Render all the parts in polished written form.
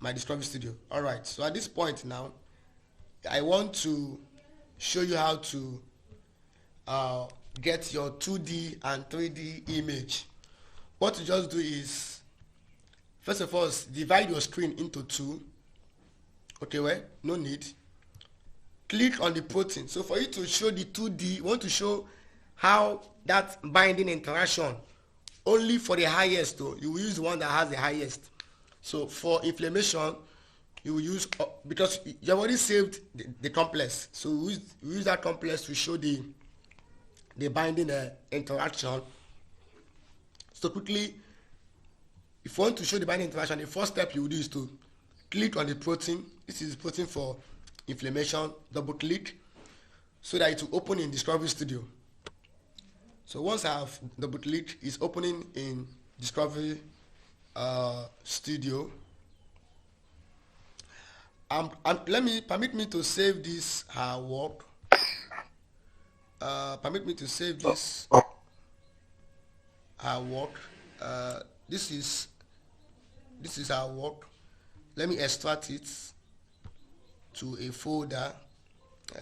my Discovery Studio. All right, so at this point now, I want to show you how to get your 2D and 3D image. What you just do is, first of all, divide your screen into two. Okay, well, no need. Click on the protein. So for you to show the 2D, you want to show how that binding interaction only for the highest, though. You will use the one that has the highest. So for inflammation, you will use, because you already saved the complex. So we use that complex to show the binding interaction. So quickly, if you want to show the binding interaction, the first step you will do is to click on the protein. This is protein for inflammation. Double click so that it will open in Discovery Studio. So once I have double clicked, it's opening in Discovery Studio. Permit me to save this work. Permit me to save this work. This is our work. Let me extract it to a folder.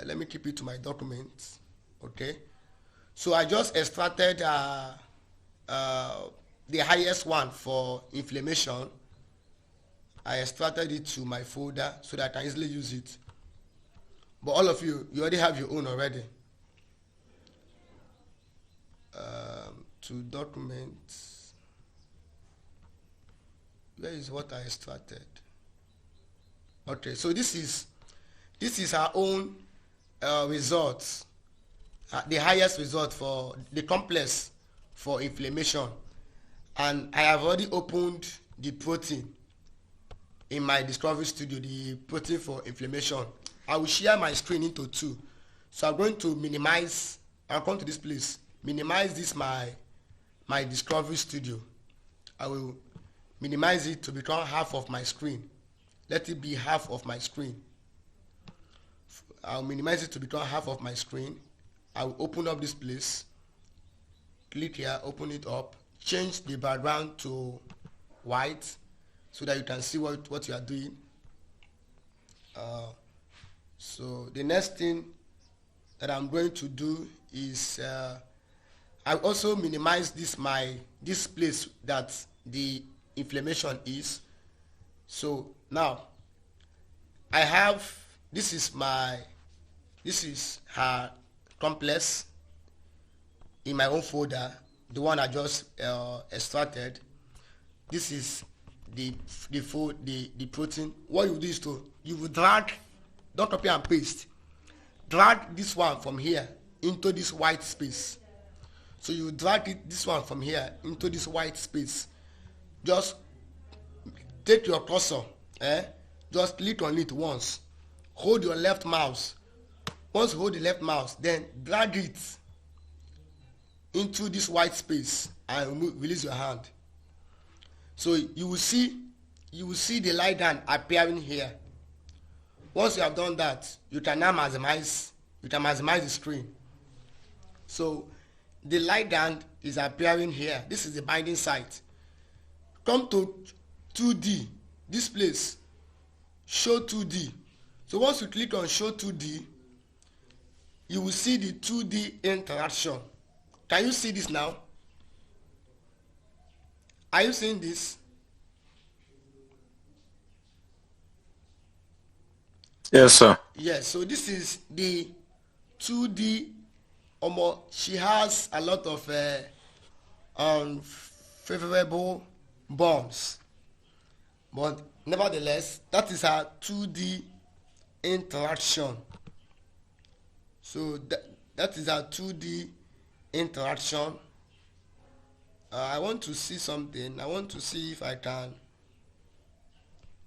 Let me keep it to my documents. Okay. So I just extracted the highest one for inflammation. I extracted it to my folder so that I can easily use it. But all of you already have your own already. To documents. Where is what I extracted? Okay, so this is our own results. The highest result for the complex for inflammation, and I have already opened the protein in my Discovery Studio, the protein for inflammation. I will share my screen into two, so I'm going to minimize. I'll come to this place, minimize this my Discovery Studio. I will minimize it to become half of my screen. Let it be half of my screen. I'll minimize it to become half of my screen. I will open up this place, click here, open it up, change the background to white so that you can see what you are doing. So the next thing that I'm going to do is I also minimize this place that the inflammation is. So now I have, this is her complex in my own folder, the one I just extracted. This is the protein. What you do is you will drag, don't copy and paste, drag this one from here into this white space. So you drag this one from here into this white space. Just take your cursor, just click on it once, hold your left mouse. Once you hold the left mouse, then drag it into this white space and release your hand. So you will see the light down appearing here. Once you have done that, you can now maximize the screen. So the light down is appearing here. This is the binding site. Come to 2D, this place, show 2D. So once you click on show 2D, you will see the 2D interaction. Can you see this now? Are you seeing this? Yes, sir. Yes, so this is the 2D. She has a lot of unfavorable bonds. But nevertheless, that is her 2D interaction. So that is our 2D interaction. I want to see something. I want to see if I can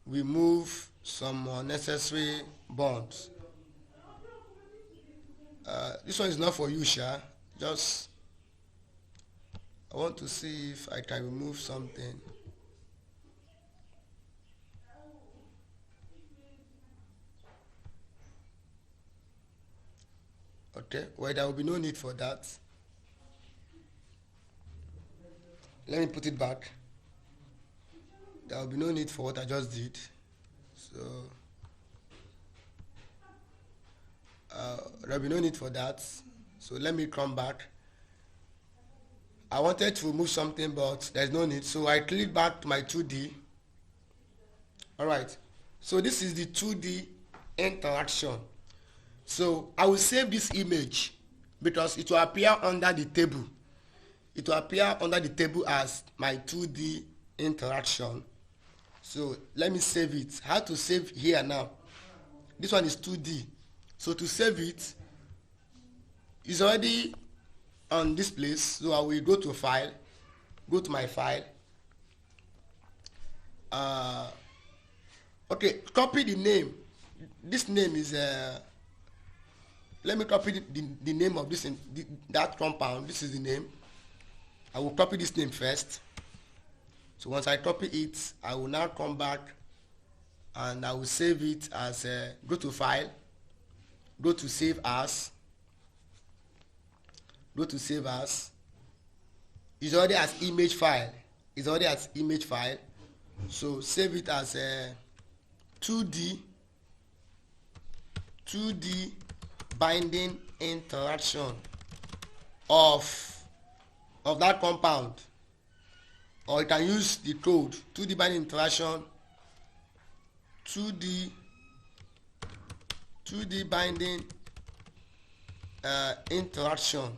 remove some unnecessary bonds. This one is not for you, Sha. Just, I want to see if I can remove something. Okay, well, there will be no need for that. Let me put it back. There will be no need for what I just did. So there will be no need for that. So let me come back. I wanted to remove something, but there's no need. So I click back to my 2D. Alright. So this is the 2D interaction. So I will save this image because it will appear under the table. It will appear under the table as my 2D interaction. So let me save it. How to save here now? This one is 2D. So to save it, it's already on this place. So I will go to file, go to my file. Okay, copy the name. This name is let me copy the name of this that compound. This is the name. I will copy this name first. So once I copy it, I will now come back and I will save it as go to file, go to save as, go to save as. It's already as image file. It's already as image file. So save it as 2D binding interaction of that compound, or you can use the code 2D binding interaction, 2D binding interaction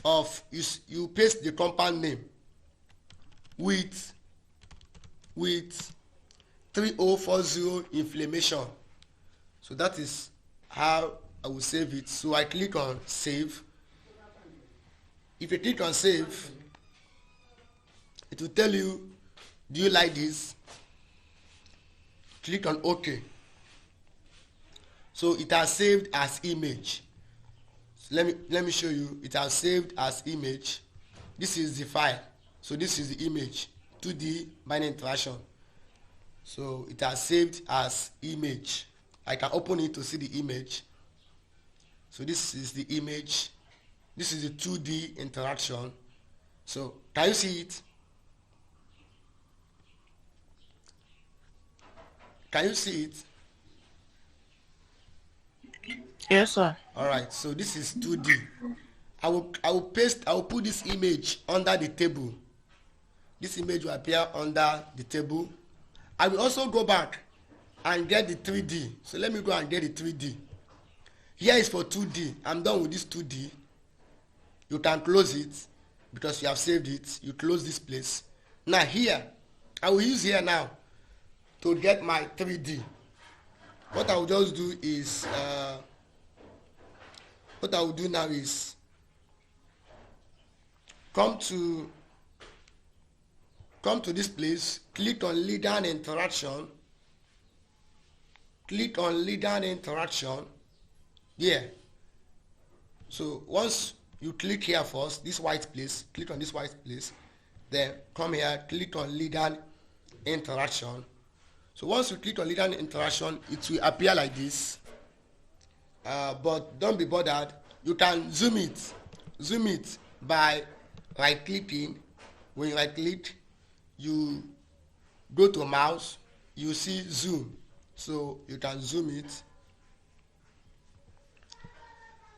of, you paste the compound name with 3040 inflammation. So that is how I will save it. So I click on save. If you click on save, it will tell you, do you like this? Click on OK. So it has saved as image. So let me show you. It has saved as image. This is the file. So this is the image, 2D binding interaction. So it has saved as image. I can open it to see the image. So this is the image. This is the 2D interaction. So can you see it? Can you see it? Yes, sir. All right. So this is 2D. I will put this image under the table. This image will appear under the table. I will also go back and get the 3D. So let me go and get the 3D. Here is for 2D. I'm done with this 2D. You can close it because you have saved it. You close this place. Now here, I will use here now to get my 3D. What I will just do is, what I will do now is come to this place, click on leader and interaction, click on leader and interaction. Yeah. So once you click here first, this white place, click on this white place, then come here, click on leader interaction. So once you click on leader interaction, it will appear like this. But don't be bothered. You can zoom it by right clicking. When you right click, you go to mouse, you see zoom. So you can zoom it.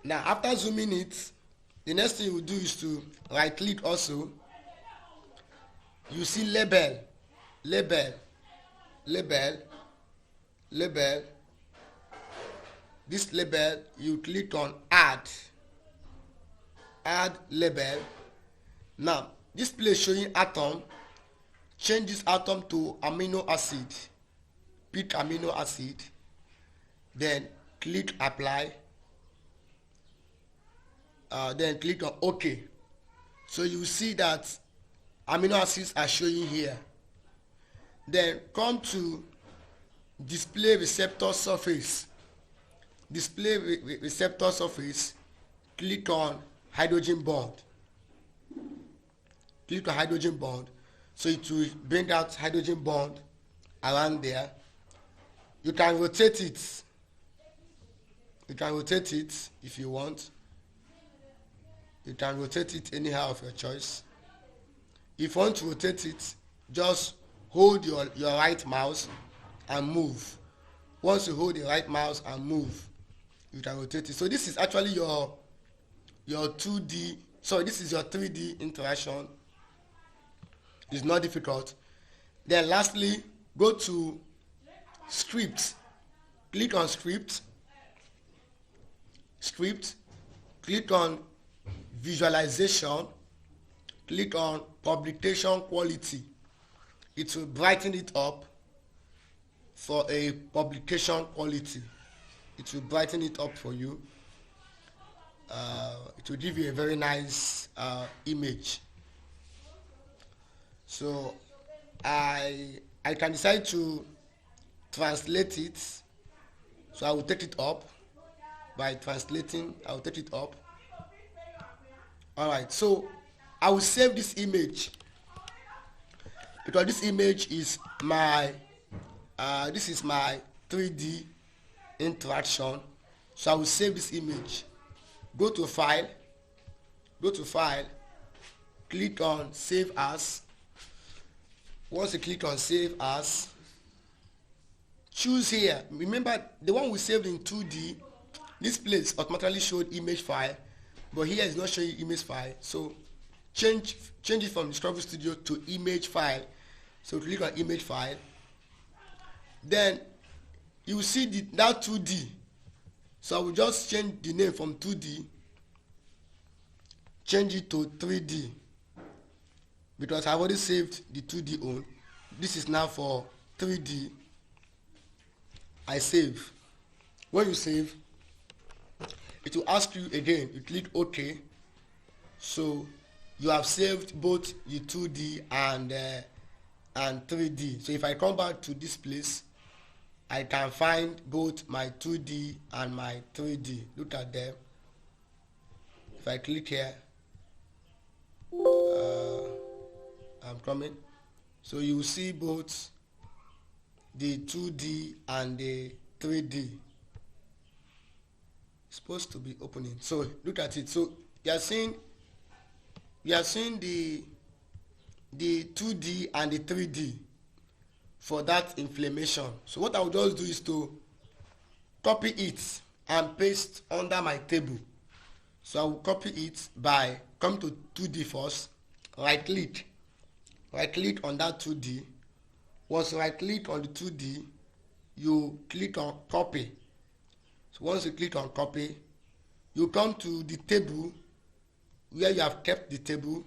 Now after zooming it, the next thing you do is to right click also. You see label. This label, you click on add label. Now this place showing atom, change this atom to amino acid. Pick amino acid, then click apply, then click on OK. So you see that amino acids are showing here. Then come to display receptor surface. Display receptor surface, click on hydrogen bond. Click on hydrogen bond. So it will bring out hydrogen bond around there. You can rotate it. You can rotate it if you want. You can rotate it anyhow of your choice. If you want to rotate it, just hold your right mouse and move. Once you hold the right mouse and move, you can rotate it. So this is actually your 2D, sorry, this is your 3D interaction. It's not difficult. Then lastly, go to script. Click on script, click on visualization, click on publication quality. It will brighten it up for a publication quality. It will brighten it up for you. It will give you a very nice image. So I can decide to translate it. So I will take it up. By translating, I will take it up. Alright, so I will save this image because this image is my this is my 3D interaction. So I will save this image. Go to file, click on save as. Once you click on save as, choose here. Remember the one we saved in 2D, this place automatically showed image file, but here is not showing image file. So change it from Discovery Studio to image file. So click on image file. Then you will see that 2D. So I will just change the name from 2D, change it to 3D, because I've already saved the 2D on. This is now for 3D. I save. When you save, it will ask you again. You click OK. So you have saved both the 2D and 3D. So if I come back to this place, I can find both my 2D and my 3D. Look at them. If I click here, I'm coming. So you will see both the 2D and the 3D. It's supposed to be opening. So look at it. So you are seeing the 2D and the 3D for that inflammation. So what I will just do is to copy it and paste under my table. So I will copy it by come to 2D first, right click on that 2D. Once you right click on the 2D, you click on copy. So once you click on copy, you come to the table where you have kept the table.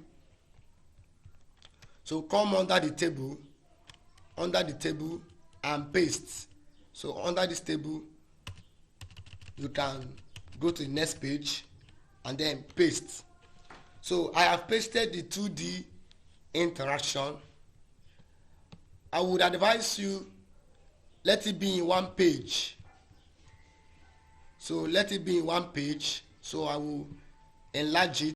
So come under the table and paste. So under this table, you can go to the next page and then paste. So I have pasted the 2D interaction. I would advise you, let it be in one page. So let it be in one page. So I will enlarge it